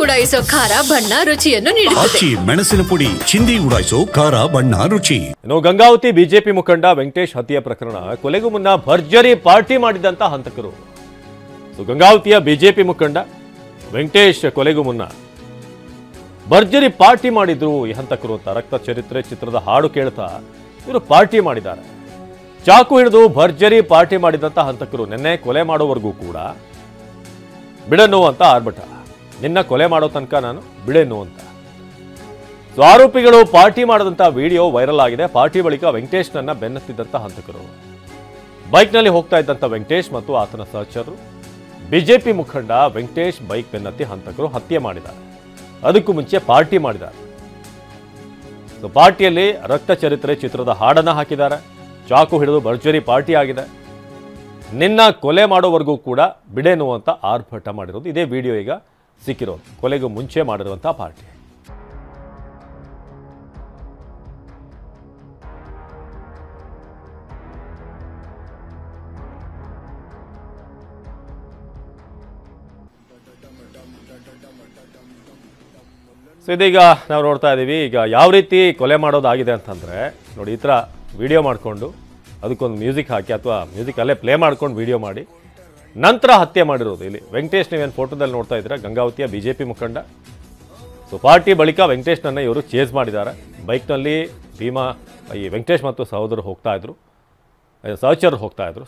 ಉಡಾಯಿಸೋ ಖಾರ ಬಣ್ಣ ರುಚಿಯನ್ನು ನೀಡುತ್ತದೆ. ಮೆಣಸಿನ ಪುಡಿ ಚಿಂದಿ ಉಡಾಯಿಸೋ ಖಾರ ಬಣ್ಣ ರುಚಿ. ಇನ್ನು ಗಂಗಾವತಿ ಬಿಜೆಪಿ ಮುಖಂಡ ವೆಂಕಟೇಶ್ ಹತ್ಯೆ ಪ್ರಕರಣ ಕೊಲೆಗೂ ಮುನ್ನ ಭರ್ಜರಿ ಪಾರ್ಟಿ ಮಾಡಿದಂತ ಹಂತಕರು. ಗಂಗಾವತಿಯ ಬಿಜೆಪಿ ಮುಖಂಡ ವೆಂಕಟೇಶ್ ಕೊಲೆಗೂ ಮುನ್ನ ಭರ್ಜರಿ ಪಾರ್ಟಿ ಮಾಡಿದ್ರು ಈ ಹಂತಕರು ಅಂತ ರಕ್ತ ಚರಿತ್ರೆ ಚಿತ್ರದ ಹಾಡು ಕೇಳ್ತಾ ಇವರು ಪಾರ್ಟಿ ಮಾಡಿದ್ದಾರೆ. ಚಾಕು ಹಿಡಿದು ಭರ್ಜರಿ ಪಾರ್ಟಿ ಮಾಡಿದಂತ ಹಂತಕರು ನಿನ್ನೆ ಕೊಲೆ ಮಾಡೋವರೆಗೂ ಕೂಡ ಬಿಡನು ಅಂತ ಆರ್ಭಟ. ನಿನ್ನ ಕೊಲೆ ಮಾಡೋ ತನಕ ನಾನು ಬಿಡೆನು ಅಂತ. ಆರೋಪಿಗಳು ಪಾರ್ಟಿ ಮಾಡದಂತ ವಿಡಿಯೋ ವೈರಲ್ ಆಗಿದೆ. ಪಾರ್ಟಿ ಬಳಿಕ ವೆಂಕಟೇಶ್ನನ್ನ ಬೆನ್ನತ್ತಿದ್ದಂತ ಹಂತಕರು ಬೈಕ್ನಲ್ಲಿ ಹೋಗ್ತಾ ಇದ್ದಂತ ವೆಂಕಟೇಶ್ ಮತ್ತು ಆತನ ಸಹಚರರು ಬಿಜೆಪಿ ಮುಖಂಡ ವೆಂಕಟೇಶ್ ಬೈಕ್ ಬೆನ್ನತ್ತಿ ಹಂತಕರು ಹತ್ಯೆ ಮಾಡಿದ್ದಾರೆ. ಅದಕ್ಕೂ ಮುಂಚೆ ಪಾರ್ಟಿ ಮಾಡಿದ್ದಾರೆ. ಪಾರ್ಟಿಯಲ್ಲಿ ರಕ್ತ ಚರಿತ್ರೆ ಚಿತ್ರದ ಹಾಡನ್ನ ಹಾಕಿದ್ದಾರೆ. ಚಾಕು ಹಿಡಿದು ಭರ್ಜರಿ ಪಾರ್ಟಿ ಆಗಿದೆ. ನಿನ್ನ ಕೊಲೆ ಮಾಡೋವರೆಗೂ ಕೂಡ ಬಿಡೇನು ಅಂತ ಆರ್ಭಟ ಮಾಡಿರೋದು ಇದೇ ವಿಡಿಯೋ ಈಗ ಸಿಕ್ಕಿರೋದು. ಕೊಲೆಗೂ ಮುಂಚೆ ಮಾಡಿರುವಂತಹ ಪಾರ್ಟಿ. ಸೊ ಇದೀಗ ನಾವು ನೋಡ್ತಾ ಇದ್ದೀವಿ ಈಗ ಯಾವ ರೀತಿ ಕೊಲೆ ಮಾಡೋದಾಗಿದೆ ಅಂತಂದರೆ ನೋಡಿ, ಈ ಥರ ವಿಡಿಯೋ ಮಾಡಿಕೊಂಡು ಅದಕ್ಕೊಂದು ಮ್ಯೂಸಿಕ್ ಹಾಕಿ ಅಥವಾ ಮ್ಯೂಸಿಕ್ ಅಲ್ಲೇ ಪ್ಲೇ ಮಾಡ್ಕೊಂಡು ವಿಡಿಯೋ ಮಾಡಿ ನಂತರ ಹತ್ಯೆ ಮಾಡಿರೋದು. ಇಲ್ಲಿ ವೆಂಕಟೇಶ್ ನೀವೇನು ಫೋಟೋದಲ್ಲಿ ನೋಡ್ತಾ ಇದ್ದೀರಾ, ಗಂಗಾವತಿಯ ಬಿಜೆಪಿ ಮುಖಂಡ. ಸೊ ಪಾರ್ಟಿ ಬಳಿಕ ವೆಂಕಟೇಶ್ನನ್ನು ಇವರು ಚೇಸ್ ಮಾಡಿದ್ದಾರೆ. ಬೈಕ್ನಲ್ಲಿ ಈ ವೆಂಕಟೇಶ್ ಮತ್ತು ಸಹೋದರರು ಸಹಚರರು ಹೋಗ್ತಾ ಇದ್ರು.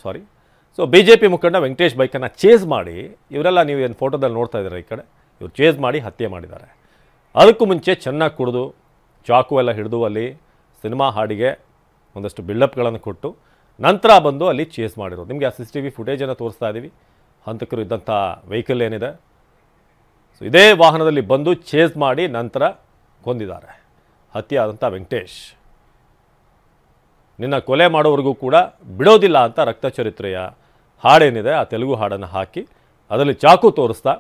ಸೊ ಬಿಜೆಪಿ ಮುಖಂಡ ವೆಂಕಟೇಶ್ ಬೈಕನ್ನು ಚೇಸ್ ಮಾಡಿ ಇವರೆಲ್ಲ ನೀವು ಏನು ಫೋಟೋದಲ್ಲಿ ನೋಡ್ತಾ ಇದ್ದೀರಾ ಈ ಕಡೆ, ಇವರು ಚೇಸ್ ಮಾಡಿ ಹತ್ಯೆ ಮಾಡಿದ್ದಾರೆ. ಅದಕ್ಕೂ ಮುಂಚೆ ಚೆನ್ನಾಗಿ ಕುಡಿದು ಚಾಕು ಎಲ್ಲ ಹಿಡಿದು ಅಲ್ಲಿ ಸಿನಿಮಾ ಹಾಡಿಗೆ ಒಂದಷ್ಟು ಬಿಲ್ಡಪ್ಗಳನ್ನು ಕೊಟ್ಟು ನಂತರ ಬಂದು ಅಲ್ಲಿ ಚೇಸ್ ಮಾಡಿರೋದು. ನಿಮಗೆ ಆ CCTV ಫುಟೇಜನ್ನು ತೋರಿಸ್ತಾ ಇದ್ದೀವಿ. ಹಂತಕರು ಇದ್ದಂಥ ವೆಹಿಕಲ್ ಏನಿದೆ, ಸೊ ಇದೇ ವಾಹನದಲ್ಲಿ ಬಂದು ಚೇಸ್ ಮಾಡಿ ನಂತರ ಕೊಂದಿದ್ದಾರೆ. ಹತ್ಯೆ ಆದಂಥ ವೆಂಕಟೇಶ್ ನಿನ್ನ ಕೊಲೆ ಮಾಡೋವರೆಗೂ ಕೂಡ ಬಿಡೋದಿಲ್ಲ ಅಂತ ರಕ್ತ ಚರಿತ್ರೆಯ ಹಾಡೇನಿದೆ ಆ ತೆಲುಗು ಹಾಡನ್ನು ಹಾಕಿ ಅದರಲ್ಲಿ ಚಾಕು ತೋರಿಸ್ತಾ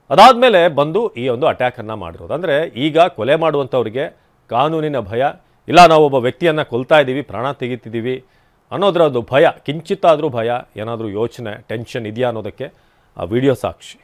ಅದಾದಮೇಲೆ ಬಂದು ಈ ಒಂದು ಅಟ್ಯಾಕನ್ನು ಮಾಡಿರೋದು. ಅಂದರೆ ಈಗ ಕೊಲೆ ಮಾಡುವಂಥವ್ರಿಗೆ ಕಾನೂನಿನ ಭಯ ಇಲ್ಲ, ನಾವು ಒಬ್ಬ ವ್ಯಕ್ತಿಯನ್ನು ಕೊಲ್ತಾ ಇದ್ದೀವಿ, ಪ್ರಾಣ ತೆಗಿತಿದ್ದೀವಿ ಅನ್ನೋದರ ಒಂದು ಭಯ, ಕಿಂಚಿತ್ತಾದರೂ ಭಯ, ಏನಾದರೂ ಯೋಚನೆ ಟೆನ್ಷನ್ ಇದೆಯಾ ಅನ್ನೋದಕ್ಕೆ ಆ ವಿಡಿಯೋ ಸಾಕ್ಷಿ.